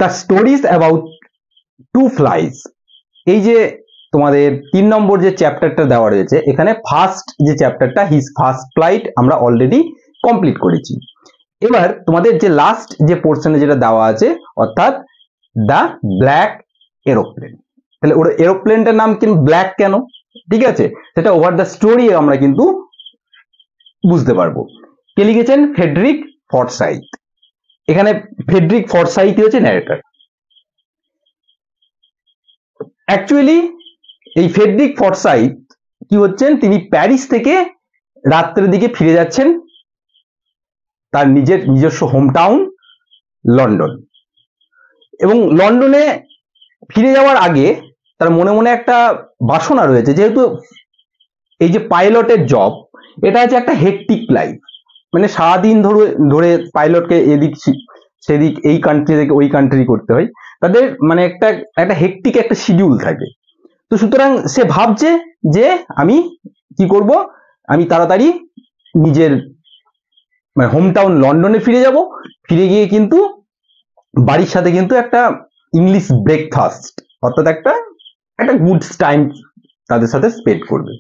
The stories about two flies. এই যে তোমাদের 3 নম্বর যে চ্যাপ্টারটা দেওয়া রয়েছে এখানে ফার্স্ট যে চ্যাপ্টারটা হিজ ফার্স্ট ফ্লাইট আমরা অলরেডি কমপ্লিট করেছি। এবার তোমাদের যে লাস্ট যে পোর্শনে যেটা দেওয়া আছে অর্থাৎ দ্য ব্ল্যাক এরোপ্লেন, তাহলে ওর এরোপ্লেনটার নাম কিন্তু ব্ল্যাক কেন, ঠিক আছে, সেটা ওভার দ্য স্টোরি আমরা কিন্তু বুঝতে পারবো। কে লিখেছেন? ফ্রেডরিক ফরসাইথ। এখানে ফ্রেডরিক ফরসাইথ হচ্ছে ন্যারেটর। অ্যাকচুয়ালি এই ফ্রেডরিক ফরসাইথ কি হচ্ছেন, তিনি প্যারিস থেকে রাত্রের দিকে ফিরে যাচ্ছেন তার নিজস্ব হোম টাউন লন্ডন, এবং লন্ডনে ফিরে যাওয়ার আগে তার মনে মনে একটা বাসনা রয়েছে, যেহেতু এই যে পাইলটের জব এটা হচ্ছে একটা হেকটিক লাইফ, মানে সারাদিন ধরে পাইলটকে এদিক সেদিক এই কান্ট্রি থেকে ওই কান্ট্রি করতে হয়, তাদের মানে একটা হেকটিক একটা শিডিউল থাকে। তো সুতরাং সে ভাবছে যে আমি কি করব, আমি তাড়াতাড়ি নিজের মানে হোম টাউন লন্ডনে ফিরে যাব, ফিরে গিয়ে কিন্তু বাড়ির সাথে কিন্তু একটা ইংলিশ ব্রেকফাস্ট অর্থাৎ একটা গুড টাইম তাদের সাথে স্পেন্ড করবে।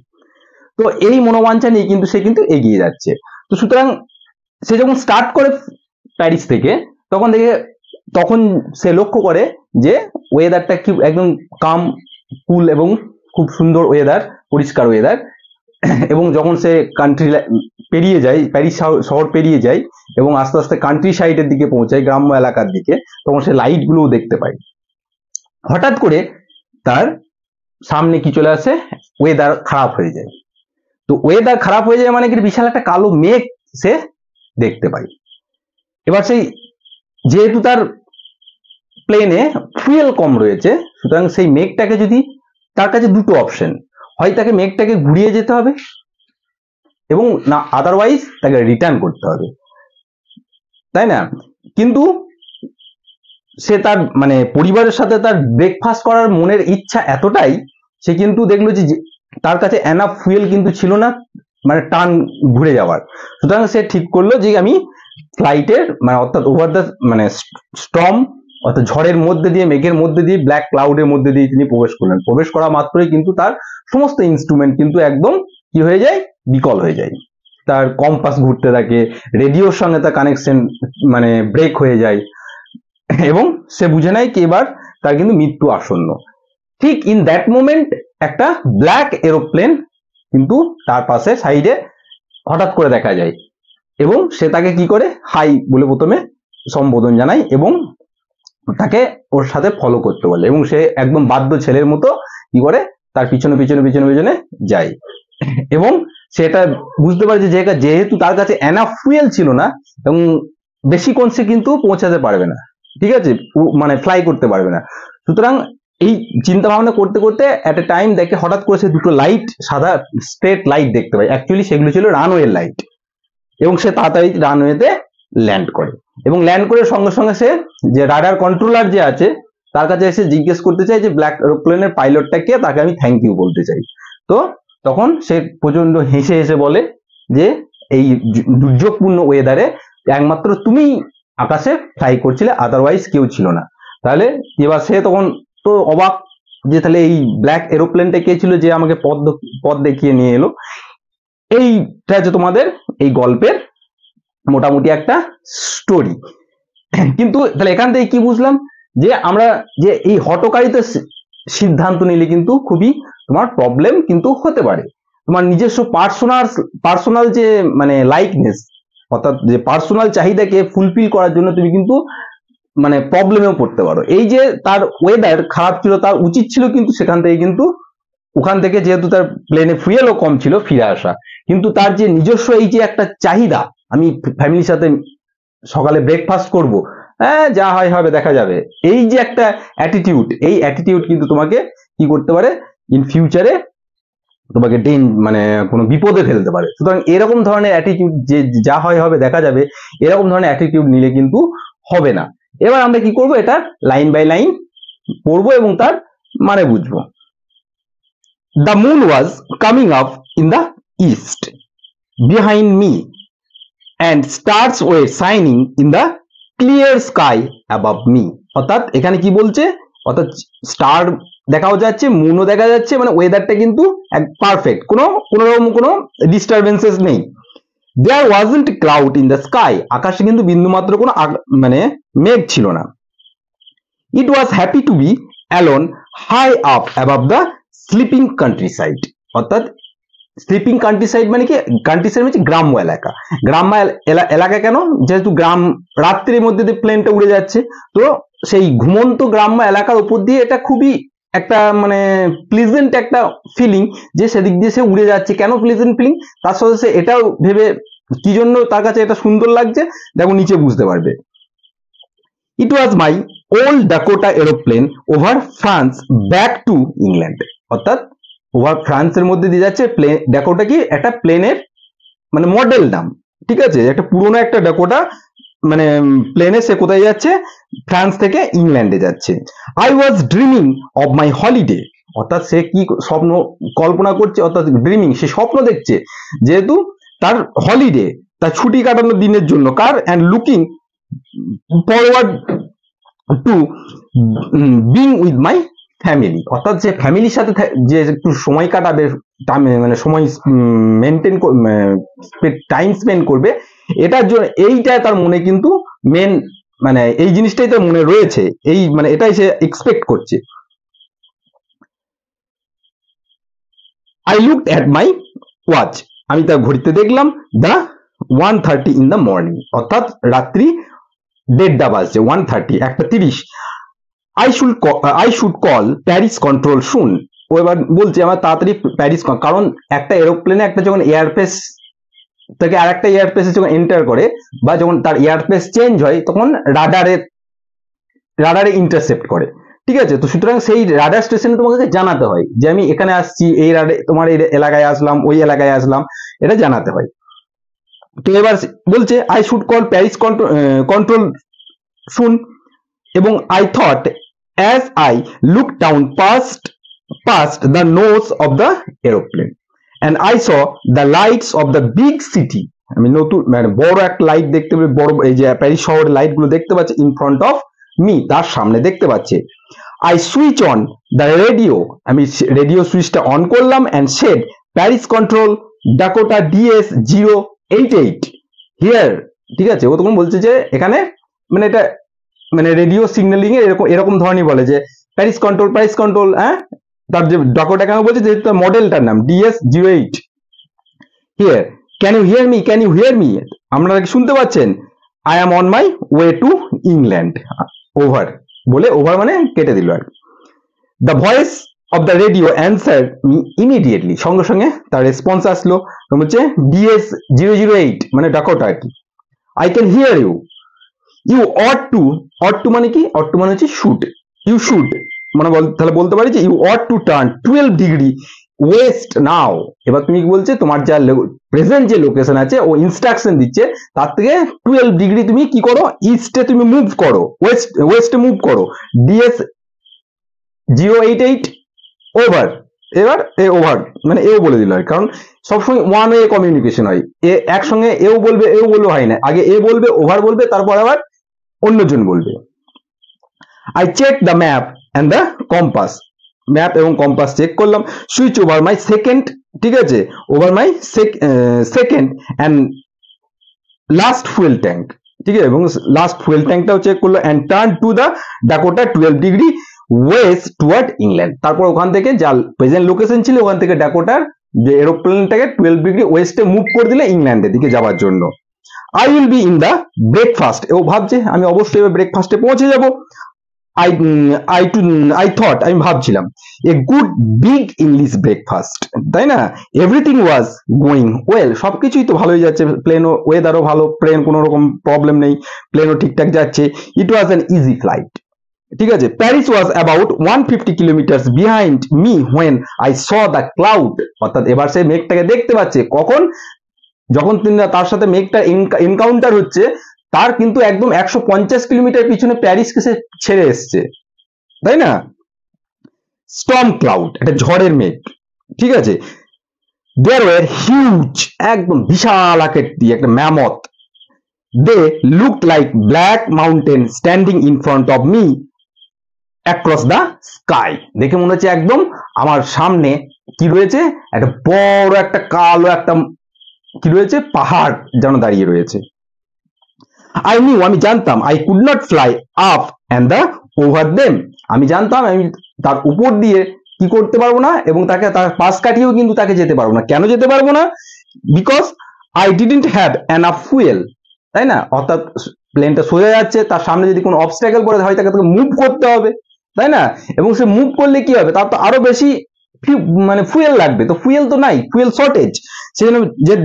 তো এই মনোবাঞ্ছা নিয়ে কিন্তু সে কিন্তু এগিয়ে যাচ্ছে। তো সুতরাং সে যখন স্টার্ট করে প্যারিস থেকে তখন সে লক্ষ্য করে যে ওয়েদারটা কি একদম কাম কুল এবং খুব সুন্দর ওয়েদার, পরিষ্কার ওয়েদার। এবং যখন সে কান্ট্রি পেরিয়ে যায়, প্যারিস শহর পেরিয়ে যায় এবং আস্তে আস্তে কান্ট্রি সাইডের দিকে পৌঁছায়, গ্রাম্য এলাকার দিকে, তখন সে লাইট গুলোও দেখতে পায়। হঠাৎ করে তার সামনে কি চলে আসে, ওয়েদার খারাপ হয়ে যায়। তো ওয়েদার খারাপ হয়ে যায় মানে কি, বিশাল একটা কালো মেঘ সে দেখতে পায়। এবার সেই যেহেতু তার প্লেনে ফুয়েল কম রয়েছে, সুতরাং সেই মেঘটাকে যদি, তার কাছে দুটো অপশন, হয় তাকে মেঘটাকে ঘুরিয়ে যেতে হবে এবং না আদারওয়াইজ তাকে রিটার্ন করতে হবে, তাই না? কিন্তু সে তার মানে পরিবারের সাথে তার ব্রেকফাস্ট করার মনের ইচ্ছা এতটাই, সে কিন্তু দেখলো যে তার কাছে এনাফ ফুয়েল কিন্তু ছিল না মানে টার্ন ঘুরে যাওয়ার। সুতরাং সে ঠিক করলো যে আমি ফ্লাইটের মানে অর্থাৎ ওভার দ্য মানে স্টর্ম অর্থাৎ ঝড়ের মধ্যে দিয়ে, মেঘের মধ্যে দিয়ে, ব্ল্যাক ক্লাউডের মধ্যে দিয়ে তিনি প্রবেশ করলেন। প্রবেশ করা মাত্রই কিন্তু তার সমস্ত ইনস্ট্রুমেন্ট কিন্তু একদম কি হয়ে যায়, বিকল হয়ে যায়। তার কম্পাস ঘুরতে থাকে, রেডিওর সঙ্গে তার কানেকশন মানে ব্রেক হয়ে যায় এবং সে বুঝে নেয় কি এবার তার কিন্তু মৃত্যু আসন্ন। ঠিক ইন দ্যাট মোমেন্ট একটা ব্ল্যাক এরোপ্লেন কিন্তু তার পাশে সাইডে হঠাৎ করে দেখা যায় এবং সে তাকে কি করে হাই বলে প্রথমে সম্বোধন জানায় এবং তাকে ওর সাথে ফলো করতে বলে, এবং সে একদম বাধ্য ছেলের মতো কি করে তার পিছনে পিছনে পিছনে পিছনে যায়। এবং সেটা বুঝতে পারে যে যেহেতু তার কাছে এনাফ ফুয়েল ছিল না এবং বেশিক্ষণ সে কিন্তু পৌঁছাতে পারবে না, ঠিক আছে, মানে ফ্লাই করতে পারবে না। সুতরাং এই চিন্তা ভাবনা করতে করতে এট এ টাইম দেখে হঠাৎ করে সে দুটো লাইট, সাদা স্ট্রেট লাইট দেখতে পায়। অ্যাকচুয়ালি সেগুলো ছিল রানওয়ে লাইট, এবং সে তাড়াতাড়ি রানওয়েতে ল্যান্ড করে এবং ল্যান্ড করে সঙ্গে সঙ্গে সে যে রাডার কন্ট্রোলার যে আছে তার কাছে এসে জিজ্ঞেস করতে চাই যে ব্ল্যাক এরোপ্লেনের পাইলটটা কে, তাকে আমি থ্যাংক ইউ বলতে চাই। তো তখন সে প্রচন্ড হেসে হেসে বলে যে এই দুর্যোগপূর্ণ ওয়েদারে একমাত্র তুমি আকাশে ফ্লাই করছিলে, আদারওয়াইজ কেউ ছিল না। তাহলে এবার সে তখন তো অবাক যে তাহলে এই ব্ল্যাক এরোপ্লেনটা কে ছিল যে আমাকে পথ দেখিয়ে নিয়ে এলো। এইটা হচ্ছে তোমাদের এই গল্পের মোটামুটি একটা স্টোরি। কিন্তু তাহলে এখান থেকে কি বুঝলাম যে আমরা যে এই হঠকারিতা সিদ্ধান্ত নিলে কিন্তু খুবই তোমার প্রবলেম কিন্তু হতে পারে। তোমার নিজস্ব পার্সোনাল যে মানে লাইকনেস অর্থাৎ যে পার্সোনাল চাহিদাকে ফুলফিল করার জন্য তুমি কিন্তু মানে প্রবলেমেও পড়তে পারো। এই যে তার ওয়েদার খারাপ ছিল, তার উচিত ছিল কিন্তু সেখান থেকে কিন্তু ওখান থেকে যেহেতু তার প্লেনে ফুয়েলও কম ছিল ফিরে আসা, কিন্তু তার যে নিজস্ব এই যে একটা চাহিদা, আমি ফ্যামিলির সাথে সকালে ব্রেকফাস্ট করব, হ্যাঁ যা হয় হবে দেখা যাবে, এই যে একটা অ্যাটিটিউড, এই অ্যাটিটিউড কিন্তু তোমাকে কি করতে পারে ইন ফিউচারে তোমাকে মানে কোনো বিপদে ফেলতে পারে। সুতরাং এরকম ধরনের অ্যাটিটিউড যে যা হয় হবে দেখা যাবে, এরকম ধরনের অ্যাটিটিউড নিলে কিন্তু হবে না। এবার আমরা কি করব, এটা লাইন বাই লাইন পড়বো এবং তার মানে বুঝবো। The moon was coming up in the east behind me and stars were shining in the clear sky above me. অর্থাৎ এখানে কি বলছে, অর্থাৎ স্টার দেখাও যাচ্ছে, মুনও দেখা যাচ্ছে, মানে ওয়েদারটা কিন্তু পারফেক্ট, কোনো রকম কোনো ডিস্টারবেন্সেস নেই। There wasn't cloud in the sky, আকাশে কিন্তু বিন্দুমাত্র কোনো মানে মেঘ ছিল না। It was happy to be alone high up above the sleeping countryside, অর্থাৎ স্লিপিং কান্ট্রি সাইড মানে কি, কান্ট্রি সাইড মানে গ্রাম্য এলাকা। গ্রাম্য এলাকা কেন, যেহেতু রাত্রির মধ্যে দিয়ে প্লেনটা উড়ে যাচ্ছে, তো সেই ঘুমন্ত গ্রাম্য এলাকার উপর দিয়ে এটা খুবই একটা মানে প্লিজেন্ট একটা ফিলিং, যে সেদিক দিয়ে সে উড়ে যাচ্ছে। কেন প্লিজেন্ট ফিলিং, তার সাথে সে এটাও ভেবে কি জন্য তার কাছে এটা সুন্দর লাগছে, দেখো নিচে বুঝতে পারবে। It was my old Dakota aeroplane over France back to England, অর্থাৎ ওভার ফ্রান্সের মধ্যে দিয়ে যাচ্ছে প্লেন। ডাকোটা কি একটা প্লেনের মানে মডেল নাম, ঠিক আছে, একটা পুরোনো একটা ডাকোটা মানে প্লেনে সে কোথায় যাচ্ছে, ফ্রান্স থেকে ইংল্যান্ডে যাচ্ছে। I was dreaming of my holiday, অর্থাৎ সে কি স্বপ্ন কল্পনা করছে, অর্থাৎ ড্রিমিং সে স্বপ্ন দেখছে, যেহেতু তার হলিডে, তার ছুটি কাটানোর দিনের জন্য, car, and looking forward to being with my family, অর্থাৎ যে ফ্যামিলির সাথে যে একটু সময় কাটাবে, মানে সময় মেনটেন টাইম স্পেন্ড করবে, এটার জন্য এইটা তার মনে কিন্তু মেন মানে এই জিনিসটাই তার মনে রয়েছে, এই মানে এটাই সে এক্সপেক্ট করছে। I looked at my watch, আমি তার ঘড়িতে দেখলাম দ্য 1:30 ইন দ্য মর্নিং, অর্থাৎ রাত্রি 1:30 বাজছে, 1:30 1:30। I should call Paris control শুন, ও এবার বলছে আমার তাড়াতাড়ি প্যারিস, কারণ একটা এরোপ্লেনে একটা যখন এয়ারপেস থেকে আর একটা এয়ারপেসে যখন এন্টার করে বা যখন তার এয়ারপেস চেঞ্জ হয়, তখন রাডারে ইন্টারসেপ্ট করে, ঠিক আছে। তো সুতরাং সেই রাডার স্টেশনে তোমাকে জানাতে হয় যে আমি এখানে আসছি, এই তোমার এই এলাকায় আসলাম, ওই এলাকায় আসলাম, এটা জানাতে হয়। তো এবার বলছে I should call Paris control শুন, এবং I thought as I looked down past the nose of the aeroplane and I saw the lights of the big city, আমি নতুন মানে বড় একটা লাইট দেখতে পাচ্ছি, বড় এই যে প্যারিস শহরের লাইট গুলো দেখতে পাচ্ছি, ইন ফ্রন্ট অফ মি, তার সামনে দেখতে পাচ্ছি। I switch on the radio, আমি রেডিও সুইচটা অন করলাম, and said Paris control Dakota DS088 here, ঠিক আছে। ও তখন বলছে যে এখানে মানে এটা মানে রেডিও সিগন্যালিং এর এরকম ধরনের বলে যে প্যারিস কন্ট্রোল, হ্যাঁ, তার যে ডাকোটা কেন বলছে, যেহেতু তার মডেলটার নাম DS088 here, can you hear me, আপনারা কি শুনতে পাচ্ছেন, I am on my way to England, over, বলে ওভার মানে কেটে দিল আর। The voice of the radio answer me immediately, সঙ্গে সঙ্গে তার রেসপন্স আসলো, হচ্ছে DS008 মানে ডাকোটা আর কি। I can hear you, you ought to মানে কি, অট টু মানে হচ্ছে শুড, ইউ শুড মানে তাহলে বলতে পারি যে you ought to turn 12 degree west now. এবার তুমি কি বলছে, তোমার যা প্রেজেন্ট যে লোকেশন আছে, ও ইনস্ট্রাকশন দিচ্ছে তার থেকে 12 ডিগ্রি তুমি কি করো, ইস্টে তুমি মুভ করো, ওয়েস্টে মুভ করো। DS088 ওভার, এবার এ ওভার মানে এও বলে দিল, কারণ সবসময় ওয়ান ওয়ে কমিউনিকেশন হয়, এ একসঙ্গে এও বলবে হয় না, আগে এ বলবে, ওভার বলবে, তারপর আবার অন্যজন বলবে। I check the map and the compass, map এবং কম্পাস চেক করলাম। সুইচ ওভার মাই সেকেন্ড, ঠিক আছে, over my second and last fuel tank, ঠিক আছে, এবং লাস্ট ফুয়েল ট্যাঙ্কটাও চেক করলো, and turn to the Dakota 12 degree west toward England. তারপর ওখান থেকে যা প্রেজেন্ট লোকেশন ছিল, ওখান থেকে ডাকোটার যে এরোপ্লেনটাকে 12 ডিগ্রি ওয়েস্টে মুভ করে দিলে ইংল্যান্ডের দিকে যাওয়ার জন্য। I will be in the breakfast, ও ভাবছে আমি অবশ্যই ব্রেকফাস্টে পৌঁছে যাব। I thought, আমি ভাবছিলাম, a good big English breakfast, তাই না, এভরিথিং ওয়াজ গোয়িং ওয়েল, সবকিছুই তো ভালোই যাচ্ছে, প্লেনও ওয়েদারও ভালো, প্লেন কোনো রকম প্রবলেম নেই, প্লেনও ঠিকঠাক যাচ্ছে। ইট ওয়াজ অ্যান ইজি ফ্লাইট, ঠিক আছে। Paris was about 150 kilometres behind me when I saw the cloud, অর্থাৎ এবার সে মেঘটাকে দেখতে পাচ্ছে, কখন, যখন তার সাথে মেঘটা এনকাউন্টার হচ্ছে, তার কিন্তু একদম 150 কিলোমিটার পিছনে প্যারিসকে সে ছেড়ে এসছে, তাই না। স্টর্ম ক্লাউড, একটা ঝড়ের মেঘ, ঠিক আছে। দেয়ার ওয়ার হিউজ, একদম বিশাল আকৃতি, একটা mammoth they looked like black mountain standing in front of me across the sky. দেখে মনে হচ্ছে একদম আমার সামনে কি রয়েছে, একটা বড় একটা কালো একটা কি রয়েছে, পাহাড় যেন দাঁড়িয়ে রয়েছে। আই নিউ, আমি জানতাম, I could not fly up and the over them, আমি জানতাম আমি তার উপর দিয়ে কি করতে পারবো না, এবং তাকে তার পাশ কাটিয়েও কিন্তু তাকে যেতে পারবো না। কেন যেতে পারবো না? Because I didn't have enough fuel, তাই না? অর্থাৎ প্লেনটা সোজা যাচ্ছে, তার সামনে যদি কোনো অবস্ট্যাকল পড়ে হয় তাকে মুভ করতে হবে, তাই না? এবং সে মুভ করলে কি হবে, তার তো আরো বেশি মানে ফুয়েল লাগবে, তো ফুয়েল তো নাই, ফুয়েল শর্টেজ, সেজন্য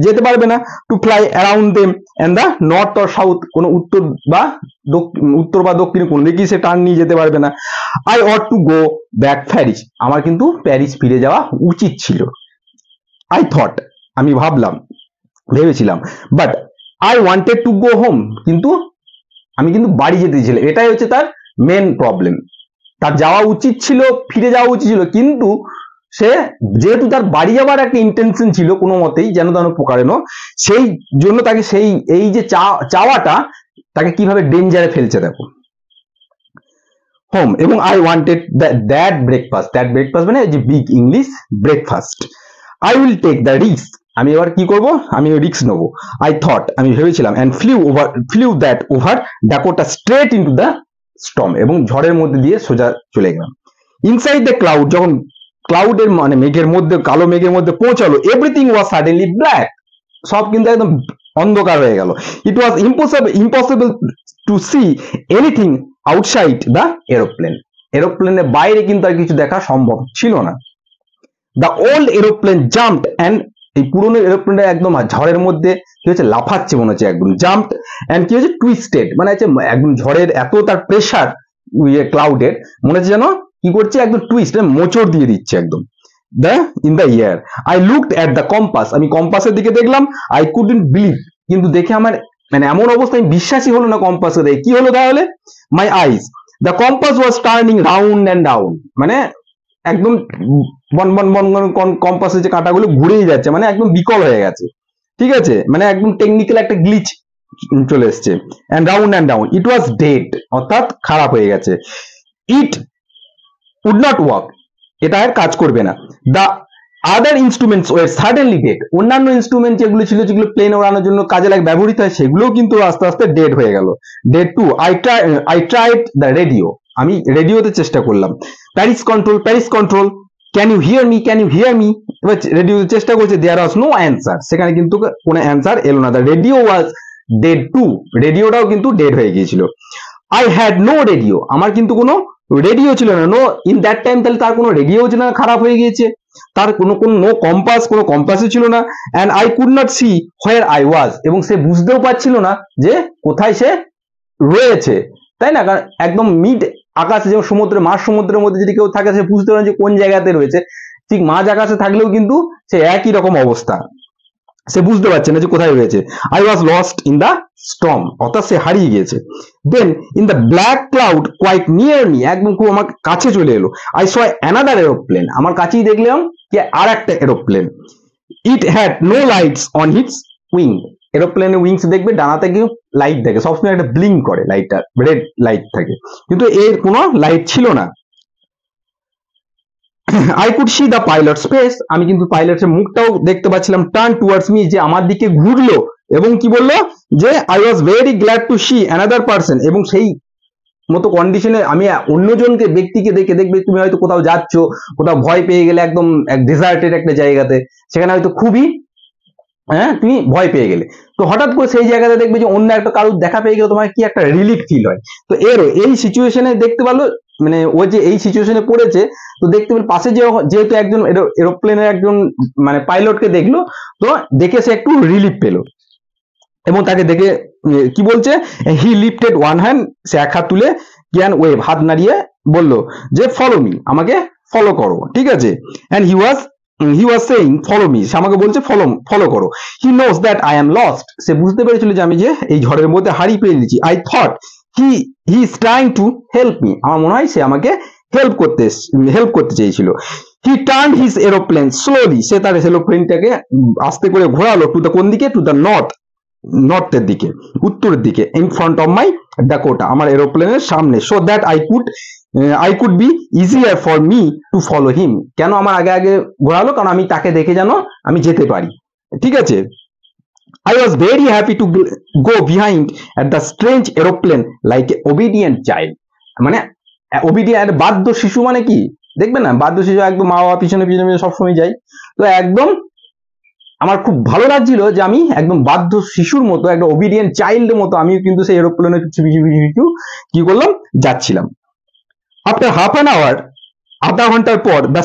যেতে পারবে না। To fly around them and the north or south, কোনো উত্তর বা দক্ষিণে কোনো দিকেই সে টার্ন নিয়ে যেতে পারবে না। I ought to go back Paris, আমার কিন্তু প্যারিস ফিরে যাওয়া উচিত ছিল। আই থট, আমি ভেবেছিলাম। But I wanted to go home, কিন্তু আমি কিন্তু বাড়ি যেতে চেয়েছিলাম। এটাই হচ্ছে তার মেন প্রবলেম। তার যাওয়া উচিত ছিল, ফিরে যাওয়া উচিত ছিল, কিন্তু সে যেহেতু তার বাড়ি যাওয়ার একটা ইন্টেনশন ছিল কোনো মতেই যেন তেন প্রকারেণ, সেই জন্য তাকে সেই এই যে চাওয়াটা তাকে কিভাবে ডেঞ্জারে ফেলছে দেখো। হোম, এবং আই ওয়ান্টেড দ্যাট ব্রেকফাস্ট মানে যে big English breakfast. I will take the risk, আমি এবার কি করব, আমি রিস্ক নেবো। আই থট, আমি ভেবেছিলাম। And flew that over Dakota straight into the storm, এবং ঝড়ের মধ্যে দিয়ে সোজা চলে গেলাম। ইনসাইড দ্য ক্লাউড, যখন ক্লাউডের মানে মেঘের মধ্যে, কালো মেঘের মধ্যে পৌঁছালো, এভরিথিং ওয়াজ সাডেনলি ব্ল্যাক, সব কিন্তু একদম অন্ধকার হয়ে গেল। It was impossible to see anything outside the aeroplane, এরোপ্লেনের বাইরে কিন্তু আর কিছু দেখা সম্ভব ছিল না। The old aeroplane jumped and, এই পুরনো এরোপ্লেনটা একদম ঝড়ের মধ্যে কি হচ্ছে, লাফাচ্ছে মনে হচ্ছে একদম। জাম্পড অ্যান্ড কি হচ্ছে, টুইস্টেড, মানে হচ্ছে একদম ঝড়ের এত তার প্রেশার ক্লাউডের, মনে হচ্ছে যেন কি করছে, একদম টুইস্ট, মোচড় দিয়ে দিচ্ছে একদম। In the year I looked at the compass, আমি কম্পাসের দিকে দেখলাম। আই কুডন্ট বিলিভ, কিন্তু দেখে আমার মানে এমন অবস্থা, আমি বিশ্বাসই হলো না কম্পাসে দেখে। কি হলো তাহলে? My eyes, the compass was turning round and round, মানে একদম বন বন বন কম্পাসের যে কাঁটাগুলো ঘুরেই যাচ্ছে, মানে একদম বিকল হয়ে গেছে, ঠিক আছে, মানে একদম টেকনিক্যাল একটা গ্লিচ চলে এসছে। And round, it was dead, অর্থাৎ খারাপ হয়ে গেছে। ইট উড নট ওয়ার্ক, এটা আর কাজ করবে না। The other instruments were suddenly dead, অন্যান্য ইনস্ট্রুমেন্ট যেগুলো ছিল, যেগুলো প্লেন ওড়ানোর জন্য কাজে লাগে ব্যবহৃত হয়, সেগুলোও কিন্তু আস্তে আস্তে ডেড হয়ে গেল। Dead too. I tried the radio, আমি রেডিওতে চেষ্টা করলাম। Paris control, can you hear me, এবার রেডিওতে চেষ্টা করছে, দেয়ার ওয়াজ নো অ্যান্সার, সেখানে কিন্তু কোনো অ্যান্সার এলো না। The radio was dead too, রেডিওটাও কিন্তু ডেড হয়ে গিয়েছিল। আই হ্যাড নো রেডিও, আমার কিন্তু কোনো রেডিও ছিল না। নো ইন দ্যাট টাইম, তাহলে তার কোনো রেডিও ছিল না, খারাপ হয়ে গিয়েছে। তার কোনো নো কম্পাস, কোনো কম্পাসই ছিল না। And I could not see where I was, এবং সে বুঝতেও পারছিল না যে কোথায় সে রয়েছে, তাই না? কারণ একদম মিড আকাশে, যেমন সমুদ্রে, মাঝ সমুদ্রের মধ্যে যদি কেউ থাকে, সে বুঝতে পারে যে কোন জায়গাতে রয়েছে, ঠিক মাঝ আকাশে থাকলেও কিন্তু সে একই রকম অবস্থা, সে বুঝতে পারছে না যে কোথায় রয়েছে। I was lost in the storm, অর্থাৎ সে হারিয়ে গিয়েছে। Then in the black cloud quite near me, একদম খুব আমার কাছে চলে এলো। আই স অ্যানাদার এরোপ্লেন, আমার কাছেই দেখলাম যে আর একটা aeroplane. It had no lights on its wing, এরোপ্লেনের উইংস দেখবে ডানাতে গিয়ে লাইট থাকে, সবসময় একটা ব্লিঙ্ক করে, লাইটটা রেড লাইট থাকে, কিন্তু এর কোনো লাইট ছিল না। I could see the pilots face, আমি কিন্তু পাইলটের মুখটাও দেখতে পাচ্ছিলাম। টার্ন টুয়ার্ডস মি, যে আমার দিকে ঘুরলো, এবং কি বললো যে I was very glad to C another person, এবং সেই মতো কন্ডিশনে আমি অন্যজনকে, ব্যক্তিকে দেখবে তুমি হয়তো কোথাও যাচ্ছ, কোথাও ভয় পেয়ে গেলে, একদম ডেজার্টেড একটা জায়গাতে, সেখানে হয়তো খুবই তুমি ভয় পেয়ে গেলে, তো হঠাৎ করে সেই জায়গাতে দেখবে যে অন্য একটা কারোর দেখা পেয়ে গেলে তোমার কি একটা রিলিফ ফিল হয়। তো এই সিচুয়েশনে দেখতে পারলো, মানে ও যে এই সিচুয়েশনে পড়েছে, তো দেখতে পেল পাশে যেহেতু একজন এরোপ্লেনের একজন মানে পাইলটকে দেখলো, তো দেখে সে একটু রিলিফ পেলো, এবং তাকে দেখে কি বলছে, হি লিফটেড ওয়ান হ্যান্ড, সে এক হাত তুলে ক্যান ওয়েভ, হাত নাড়িয়ে বললো যে ফলো মি, আমাকে ফলো করো, ঠিক আছে। And he was saying follow me, সে আমাকে বলছে ফলো করো। He knows that I am lost, সে বুঝতে পেরেছিল যে আমি যে এই ঝড়ের মধ্যে হারিয়ে ফেলেছি। I thought he is trying to help me, আমার মনে হয় সে আমাকে হেল্প করতে চেয়েছিল। He turn his aeroplane slowly, সে তার এরোপ্লেনটাকে আস্তে করে ঘোরালো টু দ্য কোন দিকে, টু দ্য নর্থ, নর্থের দিকে, উত্তরের দিকে, in front of my Dakota, আমার এরোপ্লেনের সামনে, so that I could be easier for me to follow him. কেন আমার আগে আগে ঘোরালো? কারণ আমি তাকে দেখে যেন আমি যেতে পারি, ঠিক আছে। I was very happy to go behind at the strange aeroplane like an obedient child. মানে obedient, বাধ্য শিশু মানে কি দেখবেন না, বাধ্য শিশু একদম মা বাবা পিছনে পিছনে সবসময় যায়। তো একদম আমার খুব ভালো লাগছিল যে আমি একদম বাধ্য শিশুর মতো, একটা ওবিডিয়েন্ট চাইল্ডের মতো আমিও কিন্তু সেই এরোপ্লেনের পিছু পিছু পিছু পিছু কি করলাম, যাচ্ছিলাম। আফটার হাফ অ্যান আওয়ার, আধা ঘন্টার পর, দ্য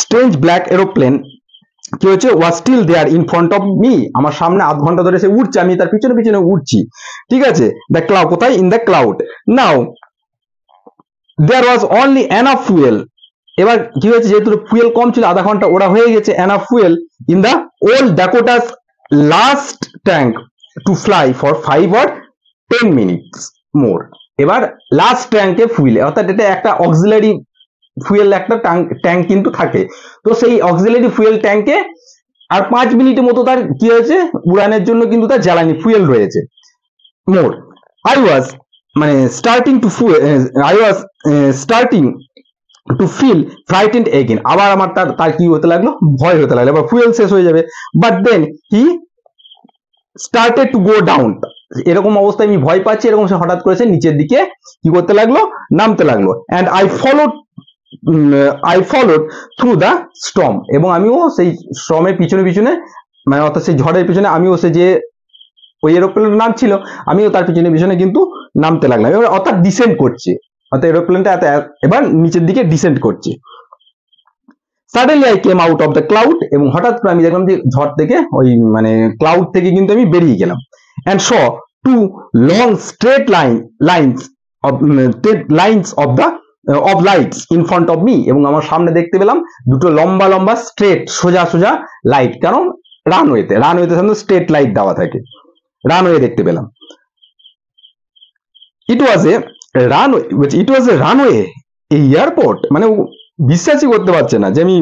স্ট্রেঞ্জ ব্ল্যাক এরোপ্লেন কি হচ্ছে, was still there in front of me, আমার সামনে আধ ঘন্টা ধরে সে উঠছে, আমি তার পিছনে পিছনে উঠছি, ঠিক আছে। দ্য ক্লাউড, কোথায়? In the cloud. Now there was only enough fuel, এবার কি হয়েছে, যেহেতু ফুয়েল কম ছিল, আধা ঘন্টা ওরা হয়ে গেছে enough fuel in the old Dakota's last tank to fly for 5 or 10 minutes more. এবার লাস্ট ট্যাঙ্কে ফুয়েল, অর্থাৎ এটা একটা অক্সিলারি ফুয়েল, একটা ট্যাঙ্ক কিন্তু থাকে, তো সেই অক্সিলারি ফুয়েল ট্যাঙ্কে আর 5 মিনিটের মতো তার কি হয়েছে, উড়ানের জন্য কিন্তু তার জ্বালানি ফুয়েল রয়েছে মোর। আই ওয়াজ মানে starting to feel frightened again, আবার আমার তার কি হতে লাগলো, ভয় হতে লাগলো, এবার ফুয়েল শেষ হয়ে যাবে। But then he started to go down, এরকম অবস্থায় আমি ভয় পাচ্ছি, এরকম সে হঠাৎ করেছে নিচের দিকে কি করতে লাগলো, নামতে লাগলো। And I followed through the storm, এবং আমিও সেই স্টর্মের পিছনে পিছনে, মানে অর্থাৎ সেই ঝড়ের পিছনে আমিও সে যে ওই এরোপ্লেন নামছিল, আমিও তার পিছনে পিছনে কিন্তু নামতে লাগলাম, এবার অর্থাৎ ডিসেন্ড করছে, অর্থাৎ এরোপ্লেনটা এবার নিচের দিকে ডিসেন্ড করছে। Suddenly I came out of the cloud, এবং হঠাৎ করে আমি দেখলাম যে ঝড় থেকে, ওই মানে ক্লাউড থেকে কিন্তু আমি বেরিয়ে গেলাম। And saw two long straight lines of lights in front of me, এবং আমার সামনে দেখতে পেলাম দুটো লম্বা লম্বা স্ট্রেট সোজা সোজা লাইট, কারণ রানওয়েতে সামনে স্ট্রেট লাইট দেওয়া থাকে, রানওয়ে দেখতে পেলাম। ইট ওয়াজ এ রানওয়ে এয়ারপোর্ট, মানে বিশ্বাসই করতে পারছে না যে আমি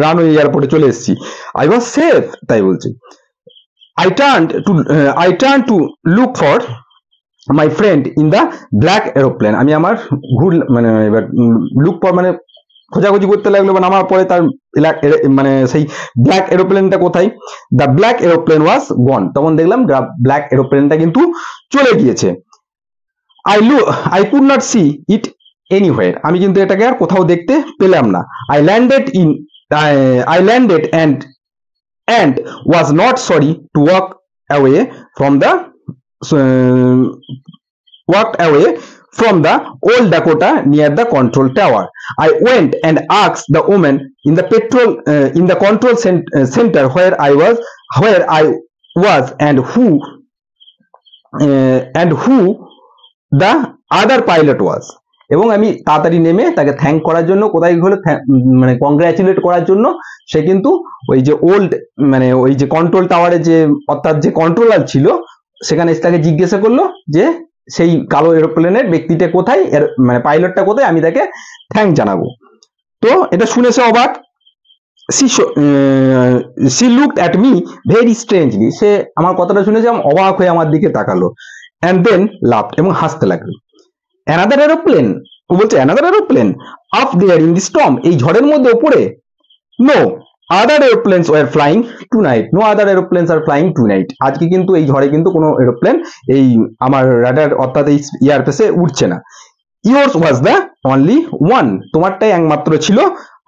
রানওয়ে এয়ারপোর্টে চলে এসেছি। আই ওয়াজ সেফ, তাই বলছি। I turned to look for my friend in the black aeroplane, আমি আমার মানে এবার লুক ফর মানে খোঁজাখুঁজি করতে লাগলো, মানে আমার পরে তার মানে সেই ব্ল্যাক এরোপ্লেনটা কোথায়। দ্য ব্ল্যাক এরোপ্লেন ওয়াজ গন, তখন দেখলাম ব্ল্যাক এরোপ্লেনটা কিন্তু চলে গিয়েছে। I could not see it anywhere, আমি কিন্তু এটাকে আর কোথাও দেখতে পেলাম না। I landed and was not sorry to walk away from the old Dakota near the control tower. I went and asked the woman in the control center where I was and who the other pilot was, এবং আমি তাড়াতাড়ি নেমে তাকে thank করার জন্য, কোথায় হলো মানে কংগ্রাচুলেট করার জন্য, সে কিন্তু ওই যে ওল্ড মানে ওই যে কন্ট্রোল টাওয়ারে যে অর্থাৎ যে কন্ট্রোলার ছিল, সেখানে তাকে জিজ্ঞাসা করলো যে সেই কালো এরোপ্লেনের ব্যক্তিটা কোথায়, মানে পাইলটটা কোথায়, আমি তাকে থ্যাঙ্ক জানাবো। তো এটা শুনে সে অবাক। she looked at me very strangely, সে আমার কথাটা শুনে যে অবাক হয়ে আমার দিকে তাকালো। and then laughed, এবং হাসতে লাগলো। another aeroplane, ও বলছে another aeroplane up there in the storm, এই ঝড়ের মধ্যে উপরে। no other aeroplanes were flying tonight, no other aeroplanes are flying tonight, আজকে কিন্তু এই ঝড়ে কিন্তু কোনো এরোপ্লেন এই আমার রাডার অর্থাৎ এই এয়ারপেসে উঠছে না। yours was the only one, তোমারটাই একমাত্র ছিল।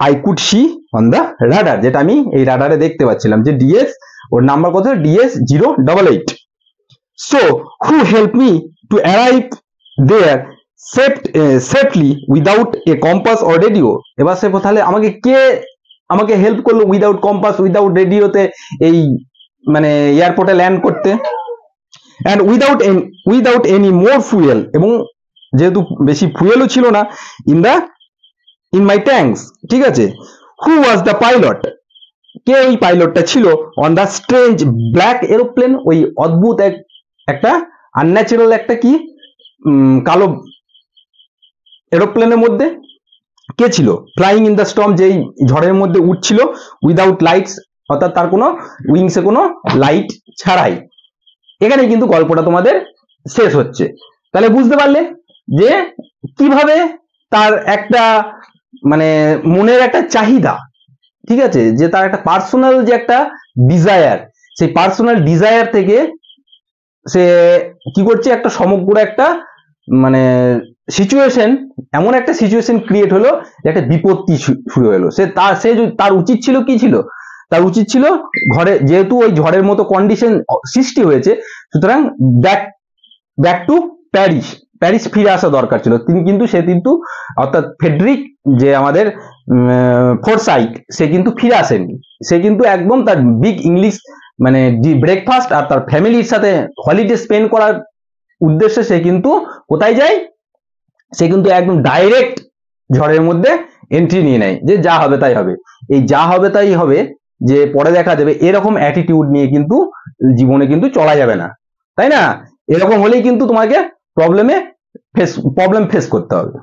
I could see on the radar, যেটা আমি এই রাডারে দেখতে পাচ্ছিলাম যে ডিএস, ওর নাম্বার কত, DS088। so who helped me to arrive there safely without a compass or radio, এবার সে তাহলে আমাকে হেল্প করলো উইদাউট কম্পাস, উইদাউট রেডিওতে এই মানে এয়ারপোর্টে ল্যান্ড করতে। and without any more fuel, এবং যেহেতু বেশি ফুয়েলও ছিল না in my tanks, ঠিক আছে। who was the pilot, কে ওই পাইলটটা ছিল on the strange black aeroplane, ওই অদ্ভুত একটা আনন্যাচারাল একটা কি কালো এরোপ্লেনের মধ্যে কে ছিল। ফ্লাইং ইন দ্য স্টর্ম, যেই ঝড়ের মধ্যে উঠছিল, উইদাউট লাইটস, অর্থাৎ তার কোনো উইংসে কোনো লাইট ছাড়াই। এখানে কিন্তু গল্পটা তোমাদের শেষ হচ্ছে। তাহলে বুঝতে পারলে যে কিভাবে তার একটা মানে মনের একটা চাহিদা, ঠিক আছে, যে তার একটা পার্সোনাল যে একটা ডিজায়ার, সেই পার্সোনাল ডিজায়ার থেকে সে কি করছে, একটা সমগ্র একটা মানে সিচুয়েশন, এমন একটা সিচুয়েশন ক্রিয়েট হলো, একটা বিপত্তি শুরু হলো। তার উচিত ছিল কি ছিল, তার উচিত ছিল ঘরে, যেহেতু ওই ঝড়ের মতো কন্ডিশন সৃষ্টি হয়েছে, সুতরাং ব্যাক টু প্যারিস ফিরে আসা দরকার ছিল। সে কিন্তু অর্থাৎ ফ্রেডরিক যে আমাদের ফোরসাইট, সে কিন্তু ফিরে আসেনি। সে কিন্তু একদম তার বিগ ইংলিশ মানে ব্রেকফাস্ট আর তার ফ্যামিলির সাথে হলিডে স্পেন্ড করার উদ্দেশ্যে সে কিন্তু কোথায় যায়, সে কিন্তু একদম ডাইরেক্ট ঝড়ের মধ্যে এন্ট্রি নিয়ে নেয়, যে যা হবে তাই হবে। এই যা হবে তাই হবে, যে পরে দেখা যাবে, এরকম অ্যাটিটিউড নিয়ে কিন্তু জীবনে কিন্তু চলা যাবে না, তাই না? এরকম হলেই কিন্তু তোমাকে প্রবলেম ফেস করতে হবে।